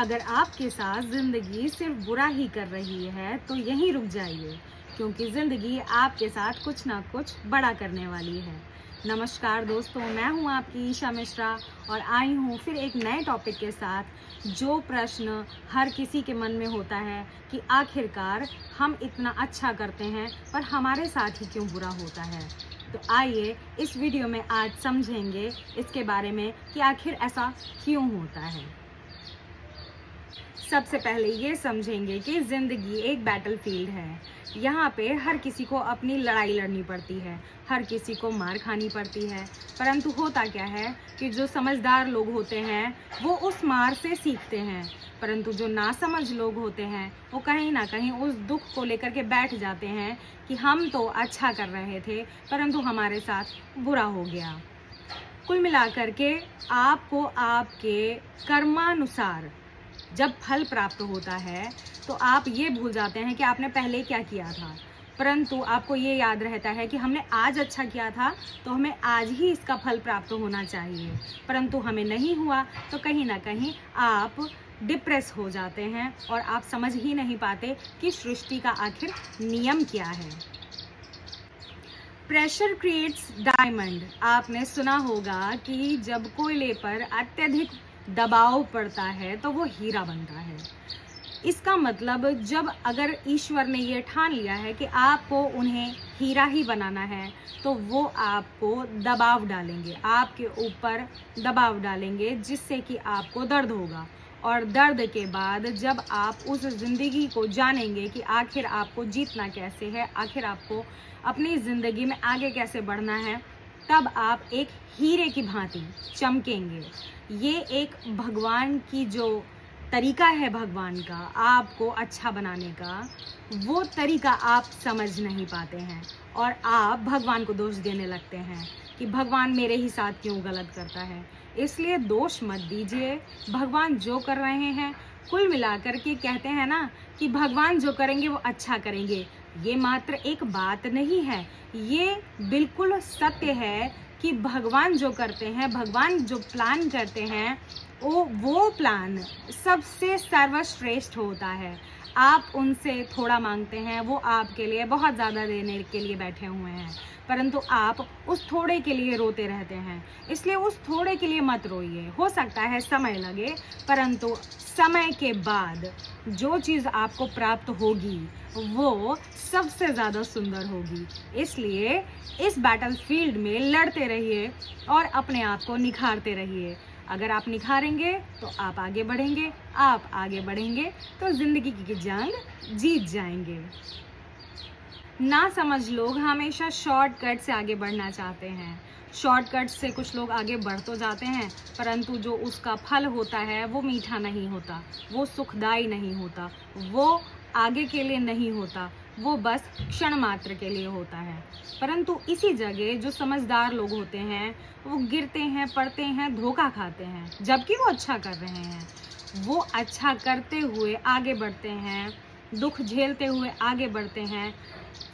अगर आपके साथ ज़िंदगी सिर्फ बुरा ही कर रही है तो यहीं रुक जाइए, क्योंकि ज़िंदगी आपके साथ कुछ ना कुछ बड़ा करने वाली है। नमस्कार दोस्तों, मैं हूं आपकी ईशा मिश्रा और आई हूं फिर एक नए टॉपिक के साथ। जो प्रश्न हर किसी के मन में होता है कि आखिरकार हम इतना अच्छा करते हैं पर हमारे साथ ही क्यों बुरा होता है। तो आइए इस वीडियो में आज समझेंगे इसके बारे में कि आखिर ऐसा क्यों होता है। सबसे पहले ये समझेंगे कि ज़िंदगी एक बैटलफील्ड है। यहाँ पे हर किसी को अपनी लड़ाई लड़नी पड़ती है, हर किसी को मार खानी पड़ती है। परंतु होता क्या है कि जो समझदार लोग होते हैं वो उस मार से सीखते हैं, परंतु जो नासमझ लोग होते हैं वो कहीं ना कहीं उस दुख को लेकर के बैठ जाते हैं कि हम तो अच्छा कर रहे थे परंतु हमारे साथ बुरा हो गया। कुल मिलाकर के आपको आपके कर्मानुसार जब फल प्राप्त होता है तो आप ये भूल जाते हैं कि आपने पहले क्या किया था, परंतु आपको ये याद रहता है कि हमने आज अच्छा किया था तो हमें आज ही इसका फल प्राप्त होना चाहिए, परंतु हमें नहीं हुआ तो कहीं ना कहीं आप डिप्रेस हो जाते हैं और आप समझ ही नहीं पाते कि सृष्टि का आखिर नियम क्या है। Pressure creates diamond. आपने सुना होगा कि जब कोयले पर अत्यधिक दबाव पड़ता है तो वो हीरा बनता है। इसका मतलब जब अगर ईश्वर ने ये ठान लिया है कि आपको उन्हें हीरा ही बनाना है तो वो आपको दबाव डालेंगे, आपके ऊपर दबाव डालेंगे, जिससे कि आपको दर्द होगा। और दर्द के बाद जब आप उस ज़िंदगी को जानेंगे कि आखिर आपको जीतना कैसे है, आखिर आपको अपनी ज़िंदगी में आगे कैसे बढ़ना है, तब आप एक हीरे की भांति चमकेंगे। ये एक भगवान की जो तरीका है भगवान का आपको अच्छा बनाने का, वो तरीका आप समझ नहीं पाते हैं और आप भगवान को दोष देने लगते हैं कि भगवान मेरे ही साथ क्यों गलत करता है। इसलिए दोष मत दीजिए, भगवान जो कर रहे हैं, कुल मिलाकर के कहते हैं ना कि भगवान जो करेंगे वो अच्छा करेंगे। ये मात्र एक बात नहीं है, ये बिल्कुल सत्य है कि भगवान जो करते हैं, भगवान जो प्लान करते हैं वो प्लान सबसे सर्वश्रेष्ठ होता है। आप उनसे थोड़ा मांगते हैं, वो आपके लिए बहुत ज़्यादा देने के लिए बैठे हुए हैं, परंतु आप उस थोड़े के लिए रोते रहते हैं। इसलिए उस थोड़े के लिए मत रोइए। हो सकता है समय लगे, परंतु समय के बाद जो चीज़ आपको प्राप्त होगी वो सबसे ज़्यादा सुंदर होगी। इसलिए इस बैटलफील्ड में लड़ते रहिए और अपने आप को निखारते रहिए। अगर आप निखारेंगे तो आप आगे बढ़ेंगे, आप आगे बढ़ेंगे तो ज़िंदगी की जंग जीत जाएंगे। ना समझ लोग हमेशा शॉर्टकट से आगे बढ़ना चाहते हैं। शॉर्टकट से कुछ लोग आगे बढ़ तो जाते हैं, परंतु जो उसका फल होता है वो मीठा नहीं होता, वो सुखदायी नहीं होता, वो आगे के लिए नहीं होता, वो बस क्षण मात्र के लिए होता है। परंतु इसी जगह जो समझदार लोग होते हैं वो गिरते हैं, पड़ते हैं, धोखा खाते हैं, जबकि वो अच्छा कर रहे हैं। वो अच्छा करते हुए आगे बढ़ते हैं, दुख झेलते हुए आगे बढ़ते हैं।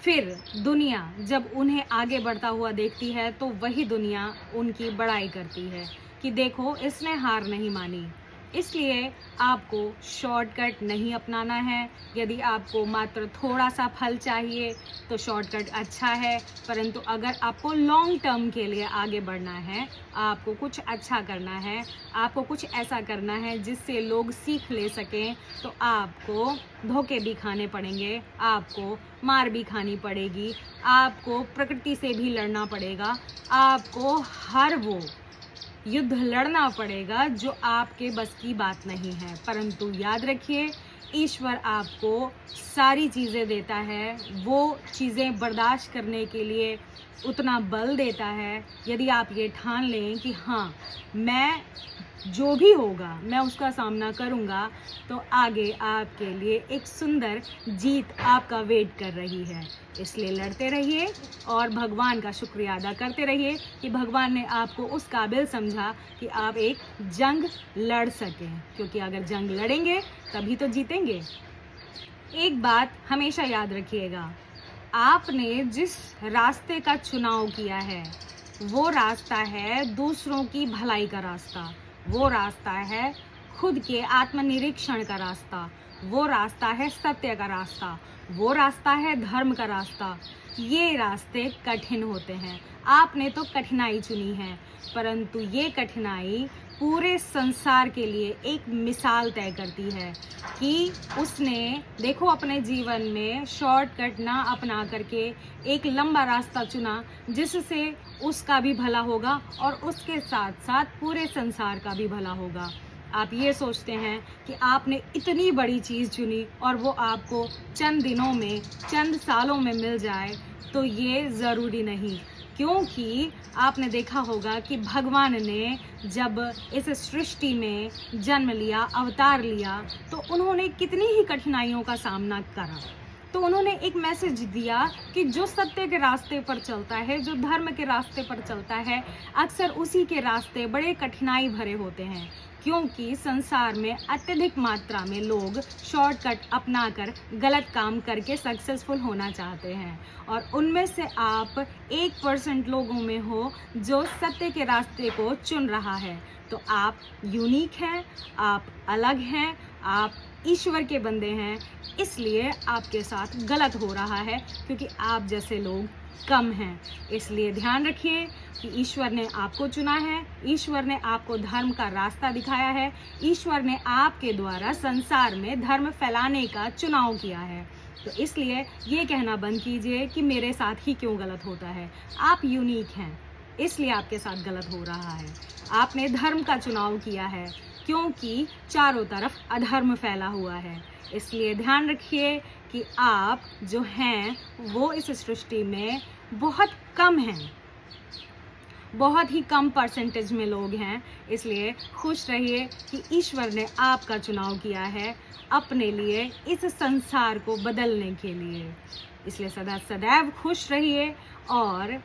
फिर दुनिया जब उन्हें आगे बढ़ता हुआ देखती है तो वही दुनिया उनकी बड़ाई करती है कि देखो इसने हार नहीं मानी। इसलिए आपको शॉर्टकट नहीं अपनाना है। यदि आपको मात्र थोड़ा सा फल चाहिए तो शॉर्टकट अच्छा है, परंतु अगर आपको लॉन्ग टर्म के लिए आगे बढ़ना है, आपको कुछ अच्छा करना है, आपको कुछ ऐसा करना है जिससे लोग सीख ले सकें, तो आपको धोखे भी खाने पड़ेंगे, आपको मार भी खानी पड़ेगी, आपको प्रकृति से भी लड़ना पड़ेगा, आपको हर वो युद्ध लड़ना पड़ेगा जो आपके बस की बात नहीं है। परंतु याद रखिए, ईश्वर आपको सारी चीज़ें देता है, वो चीज़ें बर्दाश्त करने के लिए उतना बल देता है। यदि आप ये ठान लें कि हाँ, मैं जो भी होगा मैं उसका सामना करूँगा, तो आगे आपके लिए एक सुंदर जीत आपका वेट कर रही है। इसलिए लड़ते रहिए और भगवान का शुक्रिया अदा करते रहिए कि भगवान ने आपको उस काबिल समझा कि आप एक जंग लड़ सकें, क्योंकि अगर जंग लड़ेंगे तभी तो जीतेंगे। एक बात हमेशा याद रखिएगा, आपने जिस रास्ते का चुनाव किया है वो रास्ता है दूसरों की भलाई का रास्ता, वो रास्ता है खुद के आत्मनिरीक्षण का रास्ता, वो रास्ता है सत्य का रास्ता, वो रास्ता है धर्म का रास्ता। ये रास्ते कठिन होते हैं, आपने तो कठिनाई चुनी है, परंतु ये कठिनाई पूरे संसार के लिए एक मिसाल तय करती है कि उसने देखो अपने जीवन में शॉर्टकट ना अपना करके एक लंबा रास्ता चुना, जिससे उसका भी भला होगा और उसके साथ साथ पूरे संसार का भी भला होगा। आप ये सोचते हैं कि आपने इतनी बड़ी चीज़ चुनी और वो आपको चंद दिनों में, चंद सालों में मिल जाए, तो ये ज़रूरी नहीं। क्योंकि आपने देखा होगा कि भगवान ने जब इस सृष्टि में जन्म लिया, अवतार लिया, तो उन्होंने कितनी ही कठिनाइयों का सामना करा। तो उन्होंने एक मैसेज दिया कि जो सत्य के रास्ते पर चलता है, जो धर्म के रास्ते पर चलता है, अक्सर उसी के रास्ते बड़े कठिनाई भरे होते हैं। क्योंकि संसार में अत्यधिक मात्रा में लोग शॉर्टकट अपनाकर गलत काम करके सक्सेसफुल होना चाहते हैं, और उनमें से आप 1% लोगों में हो जो सत्य के रास्ते को चुन रहा है। तो आप यूनिक हैं, आप अलग हैं, आप ईश्वर के बंदे हैं, इसलिए आपके साथ गलत हो रहा है, क्योंकि आप जैसे लोग कम हैं। इसलिए ध्यान रखिए कि ईश्वर ने आपको चुना है, ईश्वर ने आपको धर्म का रास्ता दिखाया है, ईश्वर ने आपके द्वारा संसार में धर्म फैलाने का चुनाव किया है। तो इसलिए ये कहना बंद कीजिए कि मेरे साथ ही क्यों गलत होता है। आप यूनिक हैं, इसलिए आपके साथ गलत हो रहा है। आपने धर्म का चुनाव किया है, क्योंकि चारों तरफ अधर्म फैला हुआ है। इसलिए ध्यान रखिए कि आप जो हैं वो इस सृष्टि में बहुत कम हैं, बहुत ही कम परसेंटेज में लोग हैं। इसलिए खुश रहिए कि ईश्वर ने आपका चुनाव किया है अपने लिए, इस संसार को बदलने के लिए। इसलिए सदा सदैव खुश रहिए और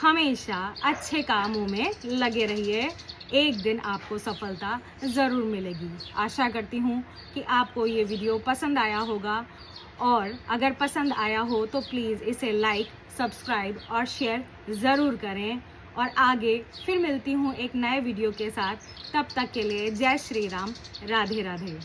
हमेशा अच्छे कामों में लगे रहिए। एक दिन आपको सफलता ज़रूर मिलेगी। आशा करती हूँ कि आपको ये वीडियो पसंद आया होगा, और अगर पसंद आया हो तो प्लीज़ इसे लाइक, सब्सक्राइब और शेयर ज़रूर करें। और आगे फिर मिलती हूँ एक नए वीडियो के साथ। तब तक के लिए जय श्री राम, राधे राधे।